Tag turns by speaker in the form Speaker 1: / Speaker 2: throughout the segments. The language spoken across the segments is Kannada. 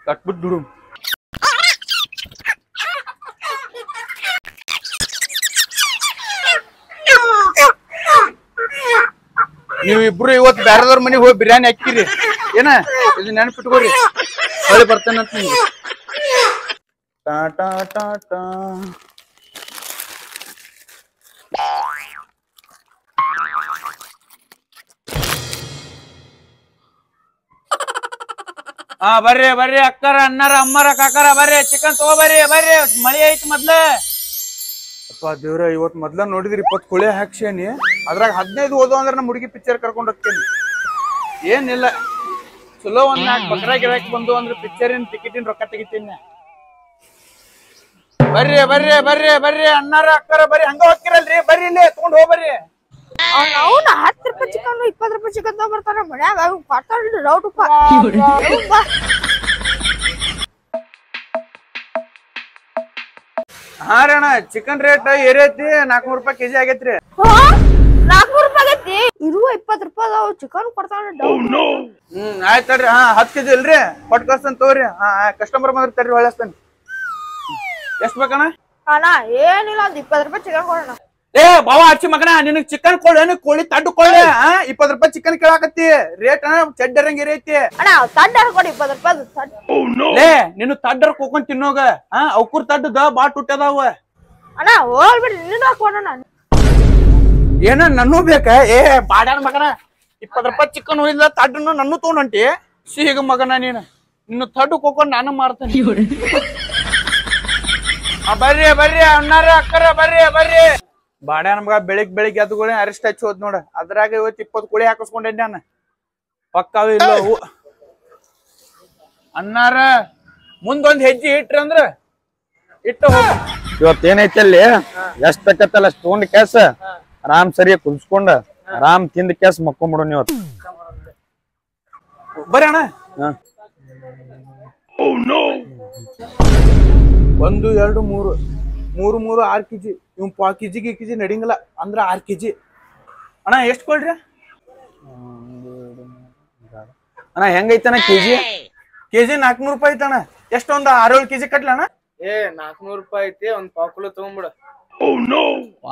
Speaker 1: ಕಟ್ಬಿಟ್ಟು ದುಡು. ನೀವು ಇಬ್ರು ಇವತ್ತು ಬ್ಯಾರದವ್ರ ಮನೆಗೆ ಹೋಗಿ ಬಿರಿಯಾನಿ ಹಾಕಿರಿ ಏನ? ಇದು ನೆನಪಿಟ್ಕೋರಿ, ಹೊಳಿ ಬರ್ತೇನಂತ ನಿಮ್ಗೆ. ಟಾಟಾ ಟಾಟಾ. ಹಾ ಬರ್ರಿ ಬರ್ರಿ ಅಕ್ಕರ ಅಣ್ಣಾರ ಅಮ್ಮರ ಕಾಕರ ಬರ್ರಿ, ಚಿಕನ್ ತಗೋಬರ್ರಿ ಬರ್ರಿ. ಮಳಿ ಐತಿ ಮೊದ್ಲ. ಅಪ್ಪ ದೇವ್ರ, ಇವತ್ ಮೊದ್ಲ ನೋಡಿದ್ರಿ 20 ಕೋಳಿ ಹಾಕ್ಸೇನಿ, ಅದ್ರಾಗ 15 ಓದೋ ಅಂದ್ರೆ ನಮ್ಮ ಹುಡುಗಿ ಪಿಕ್ಚರ್ ಕರ್ಕೊಂಡ್ ಹೋಗ್ತೇನಿ. ಏನಿಲ್ಲ, ಚಲೋ ಒಂದ್ 4 ಬಕ್ರ ಗಿರಾಕಿ ಬಂದು ಅಂದ್ರೆ ಪಿಕ್ಚರಿನ ಟಿಕೆಟಿನ ರೊಕ್ಕ ತೆಗಿತೀನಿ. ಬರ್ರಿ ಬರ್ರಿ ಬರ್ರಿ ಬರ್ರಿ ಅಣ್ಣಾರ ಅಕ್ಕರ ಬರ್ರಿ. ಹಂಗ ಹೋಗ್ತಿರಲ್ರಿ, ಬರ್ರಿ ಇಲ್ಲಿ ತಗೊಂಡ್ ಹೋಗ್ಬರ್ರಿ.
Speaker 2: ಅವ್ನ 10 ರೂಪಾಯಿ ಚಿಕನ್ 20 ರೂಪಾಯಿ ಚಿಕನ್ ತಗೊಂಡ್ಬರ್ತಾರ ಮನ್ಯಾಗ. ಡೌಟ್
Speaker 1: ಹಾ ರೀ ಅಣ್ಣ, ಚಿಕನ್ ರೇಟ್ ಏರೈತಿ, 400 ರೂಪಾಯಿ ಕೆಜಿ ಆಗೈತ್ರಿ.
Speaker 2: 400 ರೂಪಾಯಿ ಆಗೈತಿ. ಇರುವ 20 ರೂಪಾಯಿ ಅದಾವ, ಚಿಕನ್ ಕೊಡ್ತಾನ.
Speaker 1: ಆಯ್ತಲ್ರಿ. ಹಾ 10 ಕೆಜಿ ಇಲ್ರಿ, ಕೊಟ್ಟು ಕಳ್ಸ್ತೇನೆ ತಗೋರಿ. ಹಾ ಕಸ್ಟಮರ್ ಬಂದ್ರಿ ತರ್ರಿ, ಹೊಳಸ್ತೇನೆ. ಎಷ್ಟ್ ಬೇಕಣ್ಣ?
Speaker 2: ಅಣ್ಣ ಏನಿಲ್ಲ, ಒಂದ್ 20 ರೂಪಾಯಿ ಚಿಕನ್ ಕೊಡೋಣ.
Speaker 1: ಏ ಬಾವ ಹಚ್ಚಿ ಮಗನ, ನಿನಗ್ ಚಿಕನ್ ಕೊಡ ಕೋಳಿ ತಡ್ಡು ಕೊಳ್ಳಿ. 20 ರೂಪಾಯಿ ಚಿಕನ್ ಕೇಳಾಕತ್ತಿ, ರೇಟ್ ಚಡ್ಡರಂಗ್ ಇರೈತಿ.
Speaker 2: ಅಣ್ಣ ತಡ್ಡರ್ ಕೊಡಿ 20 ರೂಪಾಯಿ.
Speaker 1: ಲೇ ನೀನು ತಡ್ಡರ್ ಕೋಕೊಂಡ್ ತಿನ್ನೋಗ, ಅವ್ಕುರ್ ತಡ್ಡದ ಬಾ ಟುಟ್ಟದಾವ.
Speaker 2: ಅಣ್ಣ ಹೋಗ್ಬಿಡ್ರಿ, ನಿನ್ನ ಕೊಡೋಣ.
Speaker 1: ಏನ ನನ್ನೂ ಬೇಕ? ಏ ಬಾಡ್ಯಾನ ಮಗನ, 20 ರೂಪಾಯಿ ಚಿಕನ್ ಹೋಯ್ದ ತಡ್ಡನ್ನು ನನ್ನೂ ತಗೊಂಡಂಟಿ. ಸಿಗ ಮಗನ ನೀನು, ನಿನ್ನ ತಡ್ಡು ಕೋಕೊಂಡ್ ನಾನು ಮಾಡ್ತೇನೆ. ಬರ್ರಿ ಬರ್ರಿ ಅಣ್ಣಾರ ಅಕ್ಕರ ಬರ್ರಿ ಬರ್ರಿ. ಬಾಡ್ಯಾನ ಮಗ ಬೆಳಿಗ್ಗೆ ಎದ್ದುಗಳೇ ಅರಿಷ್ಟ ಹಚ್ಚಿ ಹೋದ್ ನೋಡ. ಅದ್ರಾಗ ಇವತ್ತು 20 ಕೋಳಿ ಹಾಕಿಸ್ಕೊಂಡೇನಿ ನಾನು. ಪಕ್ಕಾವ ಇಲ್ಲ ಅಣ್ಣಾರ. ಮುಂದೊಂದ್ ಹೆಜ್ಜೆ ಇಟ್ರಿ ಅಂದ್ರ ಇಟ್ಟು ಹೋಗಿ.
Speaker 3: ಇವತ್ತೇನೈತಿ ಅಲ್ಲಿ ಎಷ್ಟ್ ಬೇಕತ್ತಲ್ಲ ಅಷ್ಟ್ ತಗೊಂಡ್ ಕೆಲ್ಸ ಆರಾಮ್ ಸರಿ ಕುದಿಸ್ಕೊಂಡ ಆರಾಮ್ ತಿಂದ ಕೆಲ್ಸ ಮಕ್ಕೊಂಬಿಡು ನೀವು.
Speaker 1: ಬರ್ರಿ ಅಣ್ಣ. 1 2 3 3 6 ಕೆಜಿ. ಇವ್ 1 ಕೆಜಿಗೆ ಕೆಜಿ ನಡಿಂಗಿಲ್ಲ ಅಂದ್ರ 6 ಕೆಜಿ. ಅಣ್ಣ ಎಷ್ಟ್ ಕೊಡ್ರಿ
Speaker 3: ಅಣ್ಣ? ಹೆಂಗೈತಣ್ಣ ಕೆಜಿ?
Speaker 1: ಕೆಜಿ 400 ರೂಪಾಯಿ ಐತಣ್ಣ. ಎಷ್ಟೊಂದ್ 6-7 ಕೆಜಿ ಕಟ್ಲಣ್ಣ?
Speaker 4: 400 ರೂಪಾಯಿ ಐತಿ, ಒಂದ್ 1/4 ಕಿಲೋ ತಗೊಂಡ್ಬಿಡ.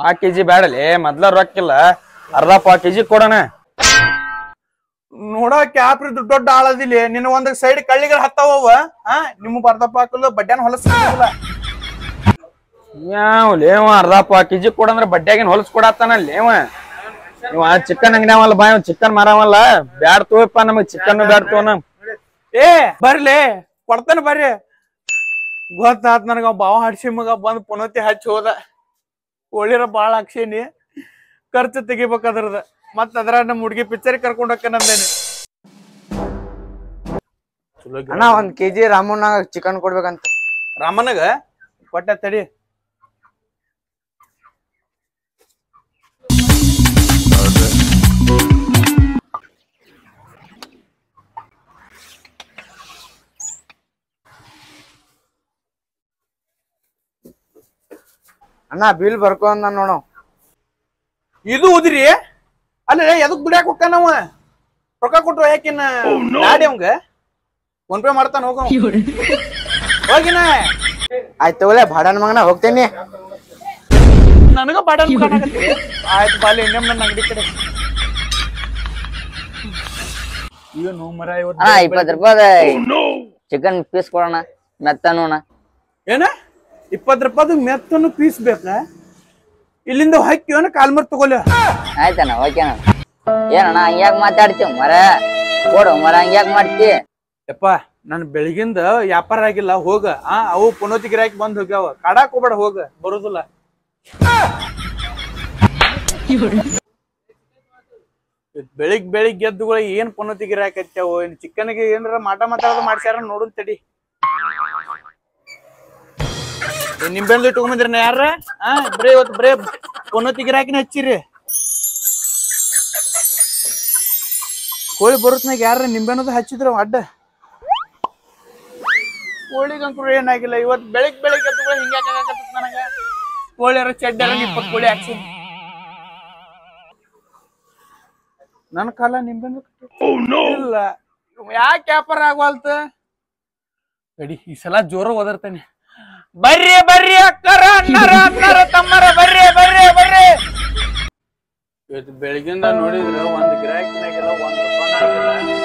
Speaker 3: 1 ಕೆಜಿ ಬ್ಯಾಡಲಿ, ಮೊದ್ಲ ರೊಕ್ಕಿಲ್ಲ, ಅರ್ಧ 1/4 ಕೆಜಿ ಕೊಡೋಣ.
Speaker 1: ನೋಡಕ್ ಯಾಪ್ರಿ ದೊಡ್ಡ ಆಳದಿಲ್ಲ. ನಿನ್ನ ಒಂದ್ ಸೈಡ್ ಕಳ್ಳಿಗಳು ಹತ್ತಾವ. ನಿಮ್ ಅರ್ಧಪ್ಪ ಹಾಕಲು ಬಡ್ಡ್ಯಾನ ಹೊಲಸಿಲ್ಲ.
Speaker 3: ಯಾವ ಲೇವ ಅರ್ಧ 1/4 ಕೆಜಿ ಕೊಡಂದ್ರ ಬಡ್ಡ್ಯಾಗಿನ ಹೊಲಸ್ ಕೊಡತ್ತಾನಲ್ಲಿ ಇವ. ಇವ ಚಿಕನ್ ಅಂಗಡಿಯವಲ್ಲ ಬಾ, ಇವ್ ಚಿಕನ್ ಮಾರವಲ್ಲ. ಬ್ಯಾಡ್ ತೋಯಪ್ಪ, ನಮಗ್ ಚಿಕನ್ ಬ್ಯಾಡ್ ತೋ.
Speaker 1: ಏ ಬರ್ಲಿ ಕೊಡ್ತಾನ ಬರ್ರಿ. ಗೊತ್ತಾತ್ ನನಗ, ಬಾವ ಹಡ್ಸಿ ಮಗ ಬಂದ್ ಪುನತಿ ಹಚ್ಚಿ ಹೋದ. ಕೋಳಿರ ಬಾಳ ಹಾಕ್ಸೇನಿ, ಖರ್ಚು ತೆಗಿಬೇಕದ್ರದ. ಮತ್ ಅದ್ರ ನಮ್ ಹುಡ್ಗಿ ಪಿಕ್ಚರ್ ಕರ್ಕೊಂಡ್ ಹೋಗ್ಕೇನಂದೇನಿ.
Speaker 4: ಅಣ್ಣ 1 ಕೆಜಿ ರಾಮಣ್ಣಗ ಚಿಕನ್ ಕೊಡ್ಬೇಕಂತ.
Speaker 1: ರಾಮನಗ ಕೊಟ್ಟ ತಡಿ.
Speaker 4: ಅಣ್ಣ ಬಿಲ್ ಬರ್ಕೊಂಡ ನೋಡ.
Speaker 1: ಇದು ಉದ್ರಿ ಅಲ್ಲೇ ಎದಕ್ ದುಡ್ಯಾಕ ಹೋಗ್ತಾನ ನಾವ? ರೊಕ್ಕ ಕೊಟ್ಟು ಯಾಕಿನ್ನ ಗಾಡಿ ಅವಂಗ ಫೋನ್ ಪೇ ಮಾಡ್ತಾನ. ಹೋಗ ಹೋಗಿನ.
Speaker 4: ಆಯ್ತು ತಗೊಳ್ಳೆ ಭಾಡನ್ ಮಗನ, ಹೋಗ್ತೇನಿ.
Speaker 1: ನನಗ ಬಾಡ ಆಯ್ತು ಬಾಲಿ ಇನ್ನೊಮ್ಮೆ ನನ್ನ ಅಂಗಡಿ ಕಡೆ. ಏನು ಮರ
Speaker 5: 20 ರೂಪಾಯಿ ಚಿಕನ್ ಪೀಸ್ ಕೊಡೋಣ, ಮೆತ್ತನೋಣ.
Speaker 1: ಏನ 20 ರೂಪಾಯಿ ಮೆತ್ತನು ಪೀಸ್ ಬೇಕ? ಇಲ್ಲಿಂದ ಹಾಕಿವನ ಕಾಲ್ಮರ್ ತಗೊಲ್ಲ.
Speaker 5: ಆಯ್ತಣ್ಣ, ಓಕೆಣ್ಣ. ಏನಣ್ಣ ಹಂಗ್ಯಾಕ್ ಮಾತಾಡ್ತೀವಿ ಮರ? ಕೊಡು ಮರ, ಹಂಗ್ಯಾಕ್ ಮಾಡ್ತಿ?
Speaker 1: ಯಪ್ಪ ನನ್ ಬೆಳಗಿಂದ ವ್ಯಾಪಾರ ಆಗಿಲ್ಲ, ಹೋಗ. ಅವು ಪುನೋತಿ ಗಿರಾಕಿ ಬಂದ್ ಹೋಗ್ಯಾವ, ಕಾಡಾಕ್ ಹೋಗ್ಬೇಡ, ಹೋಗ. ಬರುದಿಲ್ಲ. ಬೆಳಿಗ್ಗೆ ಎದ್ದುಗಳ ಏನ್ ಪುನೋತಿ ಗಿರಾಕಿ ಹಚ್ಚಾವು? ಚಿಕನ್ಗೆ ಏನಾರ ಮಾತಾಡೋದು ಮಾಡ್ಸ್ಯಾರ ನೋಡುನ್ ತಡಿ. ನಿಂಬೆಣ್ಣು ಇಟ್ಕೊಂಬಂದ್ರಿ ಯಾರ? ಬರೇ ಇವತ್ತು ಬರೇ ಪುನೋತಿ ಗಿರಾಕಿನ ಹಚ್ಚಿರಿ. ಕೋಳಿ ಬರುತ್ನಾಗ ಯಾರ ನಿಂಬೆಣ್ಣದ ಹಚ್ಚಿದ್ರ ಅಡ್ಡ? ಕೋಳಿಗಂತೂ ಏನಾಗಿಲ್ಲ. ಇವತ್ತು ಬೆಳಿಗ್ಗೆ ಎದ್ದುಗಳ ಹಿಂಗ್ಯಾಕ ನನಗ? ಕೋಳಿಯರ ಚಡ್ಡರ 20 ಕೋಳಿ ಹಾಕ್ಸಿ. ನನ್ನ ಕಾಲ ನಿಂಬೆಣ್ಣು ಇಲ್ಲ. ಯಾಕೆ ವ್ಯಾಪಾರ ಆಗವಲ್ತ? ರೆಡಿ ಈ ಸಲ ಜೋರ ಓದರ್ತೇನೆ. ಬರ್ರಿ ಬರ್ರಿ ಅಕ್ಕರ ಅಣ್ಣರ ತಮ್ಮರ ಬರ್ರಿ ಬರ್ರಿ ಬರ್ರಿ. ಇವತ್ತು ಬೆಳಗಿಂದ ನೋಡಿದ್ರ ಒಂದ್ ಗಿರಾಕಿನಾಗಿಲ್ಲ, ಒಂದ್ ರೂಪಾಯಿನ ಆಗಿಲ್ಲ.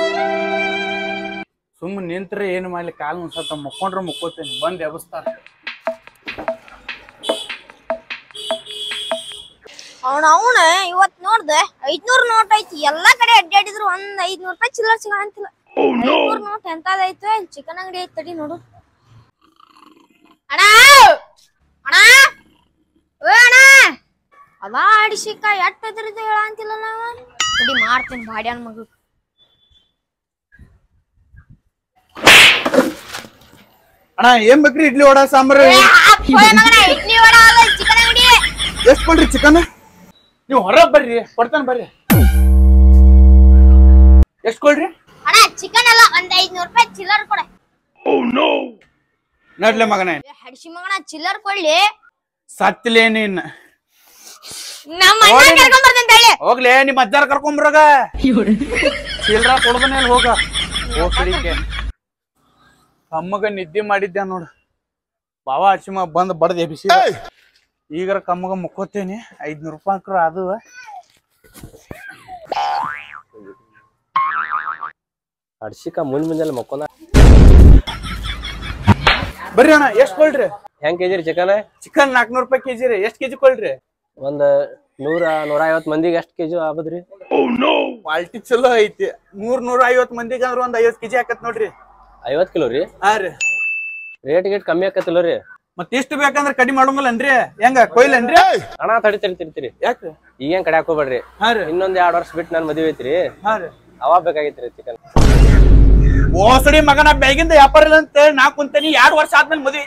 Speaker 1: ಸುಮ್ಮನೆ ನಿಂತ್ರೆ ಏನ್ ಮಾಡ್ಲಿ, ಕಾಲ್ ಮುನ್ಸತ್ತ, ಮುಕ್ಕೊಂಡ್ರೆ ಮುಕ್ಕೋತೇನೆ, ಬಂದ್ ಎಬಸ್ತಾರ.
Speaker 2: ಅವನ ಇವತ್ ನೋಡ್ದೆ 500 ನೋಟ್ ಐತಿ. ಎಲ್ಲಾ ಕಡೆ ಅಡ್ಡಾಡಿದ್ರು ಒಂದ್ 500 ರೂಪಾಯಿ ಚಿಲ್ಲರ್ ಸಿಗಂತಿಲ್ಲ. 500 ನೋಟ್ ಎಂತದೈತೆ? ಚಿಕನ್ ಅಂಗಡಿ ಐತಿ, ತಡಿ ನೋಡು. ಅಣ್ಣ ಅಣ್ಣ ಓ ಅಣ್ಣ, ಅದ ಆಡಿಸಿಕ ಎಟ್ ಎದ್ರಿದ್ದು ಹೇಳ ಅಂತಿಲ್ಲ ನಾವ. ತಡಿ ಮಾಡ್ತೀನಿ ಬಾಡ್ಯಾನ್ ಮಗು.
Speaker 1: ಅಣ್ಣ ಏನ್ ಬೇಕ್ರಿ? ಇಡ್ಲಿ ವಡ ಸಾಂಬಾರ್.
Speaker 2: ಇಡ್ಲಿ ವಡ ಅಲ್ಲ, ಚಿಕನ್ ಅಂಗಡಿ.
Speaker 1: ಎಷ್ಟ್ ಕೊಡ್ರಿ ಚಿಕನ್? ನೀವು ಹೊರಗ್ ಬರ್ರಿ, ಕೊಡ್ತಾನ ಬರ್ರಿ. ಎಷ್ಟ್ ಕೊಡ್ರಿ?
Speaker 2: ಅಣ್ಣ ಚಿಕನ್ ಅಲ್ಲ, ಒಂದ್ 500 ರೂಪಾಯಿ ಚಿಲ್ಲರ್ ಕೊಡ.
Speaker 1: ನಡ್ಲೆ ಮಗನೇ,
Speaker 2: ಹಡಿಸಿ ಮಗನ ಚಿಲ್ಲರ್ ಕೊಡ್ಲಿ.
Speaker 1: ಸತ್ತಿಲೇ ನೀನ್.
Speaker 2: ನಮ್ಮ ಅಣ್ಣ ಕರ್ಕೊಂಡ್ ಬರ್ತೇನೆ ತಡಿ.
Speaker 1: ಹೋಗ್ಲೇ ನಿಮ್ ಅಜ್ಜಾರ ಕರ್ಕೊಂಬರಾಗ. ಚಿಲ್ಲರ ಕೊಡ್ದನೇಲ್ ಹೋಗ. ಹೋಗ್ಲಿಕ್ಕೆ ಕಮ್ಮಗ ನಿದ್ದೆ ಮಾಡಿದ್ದೆ ನೋಡು. ಬಾವ ಅಚ್ಚಿಮ ಬಂದ್ ಬಡ್ದೆ ಬಿಸಿ. ಈಗರ ಕಮ್ಮಗ ಮುಕ್ಕೋತೇನಿ. 500 ರೂಪಾಯಿ ಅದು.
Speaker 3: ಹಡ್ಸಿಕ ಮುಂಜಾನೆ ಮಕ್ಕೊಂದ.
Speaker 1: ಬರ್ರಿ ಅಣ್ಣ, ಎಷ್ಟ್ ಕೊಳ್ರಿ?
Speaker 3: ಹೆಂಗ್ ಕೆಜಿ ರೀ ಚಿಕನ್?
Speaker 1: ಚಿಕನ್ 400 ರೂಪಾಯಿ ಕೆಜಿ ರೀ. ಎಷ್ಟ್ ಕೆಜಿ ಕೊಳ್ರಿ?
Speaker 3: ಒಂದ್ 100-150 ಮಂದಿಗೆ ಎಷ್ಟ್ ಕೆಜಿ ಆಬದ್ರಿ?
Speaker 1: ಕ್ವಾಲಿಟಿ ಚಲೋ ಐತಿ. 100-150 ಮಂದಿಗೆ ಅಂದ್ರ ಒಂದ್ 50 ಕೆಜಿ ಹಾಕತ್ ನೋಡ್ರಿ.
Speaker 3: 50 ಕಿಲೋ ರೀ?
Speaker 1: ಹಾ ರೀ.
Speaker 3: ರೇಟ್ ಗೇಟ್ ಕಮ್ಮಿ ಆಕತಿಲ್ಲ ರೀ?
Speaker 1: ಮತ್ ಇಷ್ಟು ಬೇಕಂದ್ರ ಕಡಿಮೆ ಮಾಡೋಂಗಲ್ಲನ್ರಿ? ಹೆಂಗ ಕೊಯ್ಲನ್ರಿ?
Speaker 3: ಅಣ್ಣ ತಡಿತೀರಿ.
Speaker 1: ಯಾಕ್ರಿ?
Speaker 3: ಈಗೇನ್ ಕಡೆ ಹಾಕೋಬೇಡ್ರಿ.
Speaker 1: ಹಾ ರೀ.
Speaker 3: ಇನ್ನೊಂದ್ 2 ವರ್ಷ ಬಿಟ್ಟು ನನ್ ಮದ್ವೆ ಐತ್ರಿ.
Speaker 1: ಹಾ ರೀ.
Speaker 3: ಅವಾಗ ಬೇಕಾಗಿತ್ರಿ ಚಿಕನ್.
Speaker 1: ಓಸಡಿ ಮಗನ ಬೇಗಿಂದ ವ್ಯಾಪಾರ ಇಲ್ಲ ಅಂತ ನಾ ಕುಂತೇನಿ. 2 ವರ್ಷ ಆದ್ಮೇಲೆ ಮದ್ವಿ.